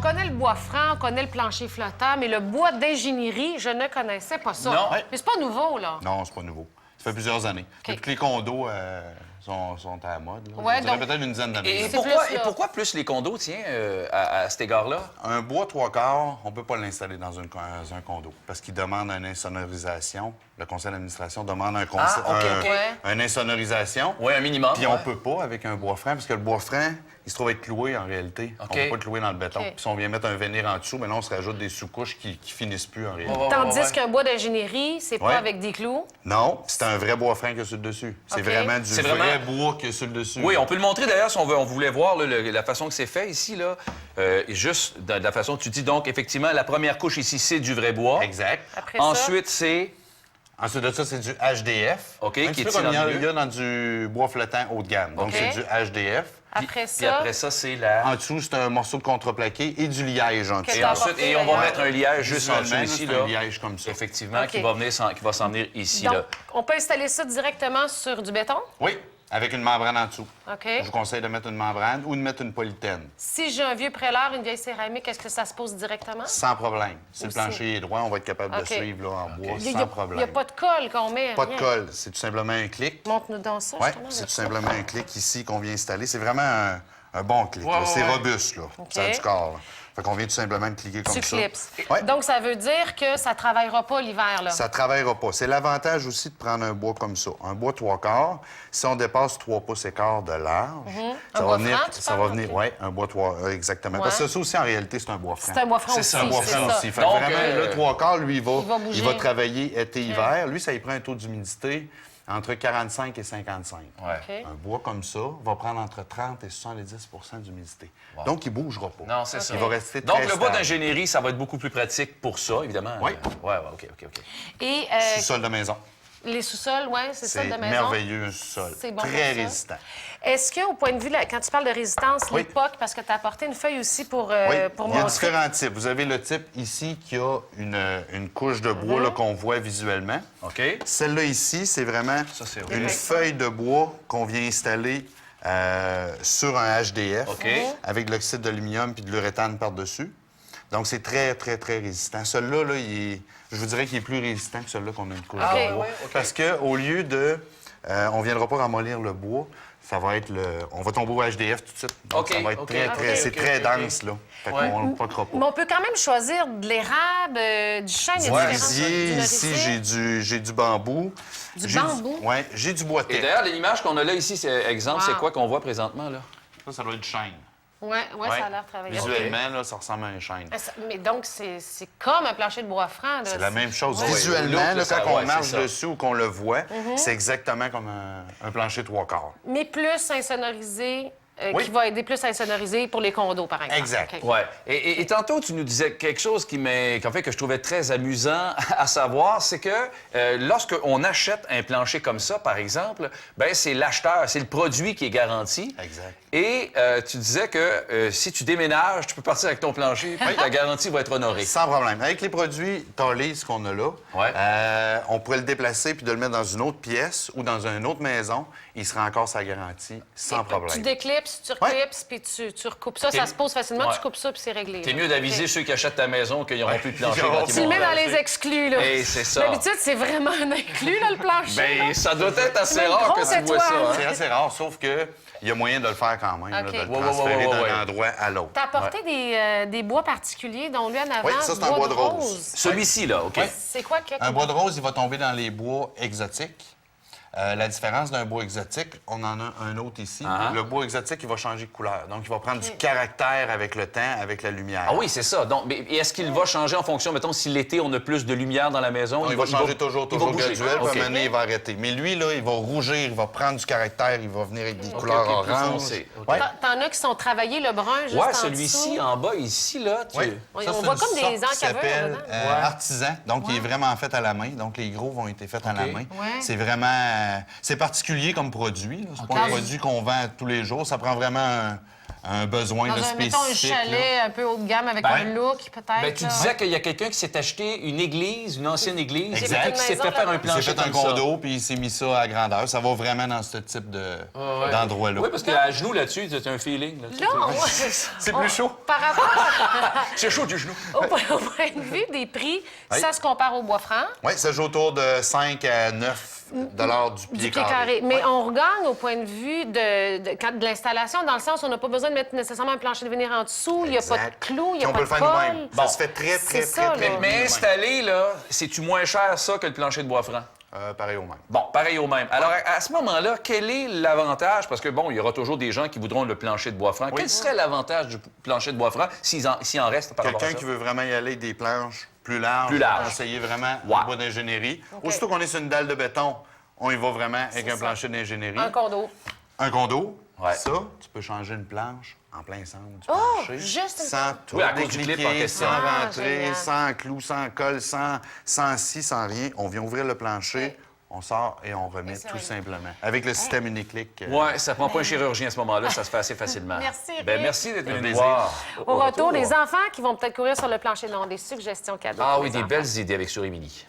connaît le bois franc, on connaît le plancher flottant, mais le bois d'ingénierie, je ne connaissais pas ça. Non. Mais c'est pas nouveau, là. Non, c'est pas nouveau. Ça fait plusieurs années. Depuis que les condos sont à la mode. Là. Ouais, Je dirais donc- peut-être une dizaine d'années. Et C'est pourquoi, plus, là. et pourquoi plus les condos, tiens, à cet égard-là? Un bois 3/4, on peut pas l'installer dans un condo parce qu'il demande une insonorisation. Le conseil d'administration demande OK, OK. une insonorisation. Oui, un minimum. Puis on peut pas avec un bois franc parce que le bois franc, il se trouve être cloué en réalité. OK. On peut pas le clouer dans le béton. OK. Puis si on vient mettre un vénir en dessous, mais là, on se rajoute des sous-couches qui finissent plus en réalité. Tandis qu'un bois d'ingénierie, c'est Ouais. pas avec des clous. Non, c'est un vrai bois franc qu'il y a sur le dessus. C'est OK. vraiment du C'est vrai vraiment- bois qu'il y a sur le dessus. Oui, on peut le montrer d'ailleurs si on veut. On voulait voir là, la façon que c'est fait ici, là. Juste de la façon que tu dis. Donc, effectivement, la première couche ici, c'est du vrai bois. Exact. Après ça, Ensuite, c'est... Ensuite de ça, c'est du HDF. OK, Un qui petit est peu ici comme dans le il y a dans du bois flottant haut de gamme. Donc, OK. c'est du HDF. après Puis ça, après ça, c'est la... En dessous, c'est un morceau de contreplaqué et du liège en dessous. Que Et t'as ensuite, apporté, et on va d'ailleurs. mettre un liège juste en dessous Visuellement, ici, c'est là. un liège comme ça. Effectivement, OK. qui va s'en venir ici, donc, là. on peut installer ça directement sur du béton. Oui, avec une membrane en dessous. OK. Je vous conseille de mettre une membrane ou de mettre une polythène. Si j'ai un vieux prélaire, une vieille céramique, est-ce que ça se pose directement? Sans problème. Si le Aussi. plancher est droit, on va être capable OK. de suivre là, en bois Il sans problème. n'y a pas de colle qu'on met. Pas de rien. colle. C'est tout simplement un clic. Montre-nous dans ça, Oui, justement. c'est là. tout simplement un clic ici qu'on vient installer. C'est vraiment un bon clic. là. Ouais, C'est ouais. robuste, là. Ça a du corps. Là. Fait qu'on vient tout simplement de cliquer comme Tu ça. clips. Ouais. Donc, ça veut dire que ça ne travaillera pas l'hiver, là. Ça ne travaillera pas. C'est l'avantage aussi de prendre un bois comme ça. Un bois 3/4, si on dépasse 3 pouces et quart de large, Un bois franc, tu ça va parles? venir, OK. oui, un bois 3, exactement. Ouais. Parce que ça aussi, en réalité, c'est un bois franc. C'est un bois franc C'est aussi. ça, un bois c'est Franc ça. aussi. Fait que Donc, vraiment, le 3/4, lui, il va bouger. il va travailler été-hiver. Lui, ça y prend un taux d'humidité entre 45 et 55. Ouais. OK. Un bois comme ça va prendre entre 30 et 70 d'humidité. Donc, il ne bougera pas. Non, c'est ça. Il va rester Donc, très le bois stable. d'ingénierie, ça va être beaucoup plus pratique pour ça, évidemment. Oui. Ouais, OK. Et Sous-sol de maison. les sous-sols, oui, c'est ça, C'est de maison. merveilleux, un sous-sol. C'est bon Très pour ça. résistant. Est-ce qu'au point de vue, là, quand tu parles de résistance, Oui. l'époque, parce que tu as apporté une feuille aussi pour Oui, il y a montrer. différents types. Vous avez le type ici qui a une couche de bois là, qu'on voit visuellement. OK. Celle-là ici, c'est vraiment Ça, c'est une vrai. feuille de bois qu'on vient installer sur un HDF OK. avec de l'oxyde d'aluminium puis de l'uréthane par-dessus. Donc, c'est très, très, très résistant. Celui-là, là, je vous dirais qu'il est plus résistant que celui-là qu'on a une couche Ah, de ouais, bois. ouais, OK. Parce qu'au lieu de... on ne viendra pas ramollir le bois. Ça va être le... On va tomber au HDF tout de suite. Donc, OK, ça va être OK, très, OK, très... c'est OK, très OK. dense, là. Fait Ouais. qu'on ne le poquera pas. Mais on peut quand même choisir de l'érable, du chêne, il y a Du différents- merisier, du ici, merisier. j'ai du bambou. Du J'ai bambou? Oui, j'ai du bois Et tech. d'ailleurs, l'image qu'on a là ici, c'est exemple, Wow. c'est quoi qu'on voit présentement, là? Ça doit être du chêne. Oui, ça a l'air travaillé. Visuellement, là, ça ressemble à un chêne. Mais donc, c'est comme un plancher de bois franc. là. C'est la même chose. Ouais. Visuellement, L'autre, là, ça, quand on ouais, marche c'est ça. dessus ou qu'on le voit, c'est exactement comme un plancher 3/4. Mais plus insonorisé, Oui. qui va aider plus à insonoriser pour les condos, par exemple. Exact. OK. Ouais. Et tantôt, tu nous disais quelque chose qu'en fait, que je trouvais très amusant à savoir, c'est que lorsqu'on achète un plancher comme ça, par exemple, ben c'est l'acheteur, c'est le produit qui est garanti. Exact. Et tu disais que si tu déménages, tu peux partir avec ton plancher, puis la garantie va être honorée. Sans problème. Avec les produits Tarlis qu'on a là, Ouais. on pourrait le déplacer puis de le mettre dans une autre pièce ou dans une autre maison. Il sera encore sa garantie sans Tu problème. déclipses, tu reclipses, puis tu recoupes ça. Ça se pose facilement, Ouais. tu coupes ça, puis c'est réglé. C'est là. mieux d'aviser OK. ceux qui achètent ta maison qu'ils n'auront plus de plancher Ils auront quand ils Tu le vont mets dans l'acheter. les exclus, là. Et c'est ça. D'habitude, c'est vraiment un inclus, là, le plancher. là. Ben, ça doit être assez C'est une rare que grosse tu vois ça. étoile. hein. C'est assez rare, sauf que il y a moyen de le faire quand même, là, OK. de le Ouais, transférer ouais. d'un endroit à l'autre. T'as apporté des bois particuliers, dont lui en avant, Oui, ça, c'est un bois de rose. Celui-ci, là, OK. C'est quoi que... Un bois de rose, il va tomber dans les bois exotiques. La différence d'un bois exotique, on en a un autre ici. Uh-huh. Le bois exotique, il va changer de couleur. Donc, il va prendre du caractère avec le temps, avec la lumière. Ah oui, c'est ça. Donc, mais est-ce qu'il va changer en fonction, mettons, si l'été, on a plus de lumière dans la maison? Il va changer toujours il va bouger. graduel, puis à un OK. moment donné, il va arrêter. Mais lui, là, il va rougir, il va prendre du caractère, il va venir avec des couleurs OK, plus oranges. foncé. OK. Ouais. T'en as qui sont travaillés, le brun, juste Ouais, en celui-ci, dessous. en bas, ici, là, tu... Oui. On Ça, c'est voit une comme des sorte qui encaveurs s'appelle dedans. artisan. Donc, il est vraiment fait à la main. Donc, les gros vont être faits à la main. Ouais. C'est vraiment... c'est particulier comme produit. C'est pas un produit qu'on vend tous les jours. Ça prend vraiment un besoin Dans là, mettons un spécifique. là. chalet un peu haut de gamme avec Ben, un look, peut-être. Ben, tu là. disais qu'il y a quelqu'un qui s'est acheté une église, une ancienne église, Exact. et qui s'est Une fait maison faire un là-bas. Il s'est plancher fait un comme ça. condo, puis il s'est mis ça à grandeur. Ça va vraiment dans ce type d'endroit-là. Oui, parce qu'à genoux là-dessus, c'est un feeling. Là, Non! C'est plus chaud. Par rapport C'est chaud du genou. au point de vue des prix, ça se compare au bois franc, Oui, ça joue autour de 5 à 9 du pied du pied carré. Mais on regagne au point de vue de l'installation, dans le sens où on n'a pas besoin de mettre nécessairement un plancher de venir en dessous, il n'y a pas de Exact. clous, il n'y Puis a on pas peut de le faire colle. nous-mêmes. Ça se fait très, C'est très, ça, très, très là. bien. Mais installé, là, c'est-tu moins cher, ça, que le plancher de bois franc? Pareil au même. Bon, pareil au même. Alors, à ce moment-là, quel est l'avantage? Parce que, bon, il y aura toujours des gens qui voudront le plancher de bois franc. Quel serait l'avantage du plancher de bois franc s'il en reste par rapport à Quelqu'un ça? qui veut vraiment y aller avec des planches plus larges, Plus larges. conseiller vraiment Wow. le bois d'ingénierie. Aussitôt qu'on est sur une dalle de béton, on y va vraiment avec un plancher d'ingénierie. Un condo. Un condo, Ouais. ça, tu peux changer une planche en plein centre du Oh, plancher. juste une sans tout Oui, à cause du clip en décliquer, question. sans Ah, rentrer, génial. sans clous, sans colle, sans scie, sans rien. On vient ouvrir le plancher, on sort et on remet c'est tout réglé. simplement. Avec le système Uniclick. Oui, ça prend pas un chirurgien à ce moment-là, ça se fait assez facilement. Merci, Ben, Rick. merci d'être venu nous plaisir. voir. Au retour, les enfants qui vont peut-être courir sur le plancher. Non, des suggestions cadeaux. Ah pour oui, les des enfants. belles idées avec Sur Émilie.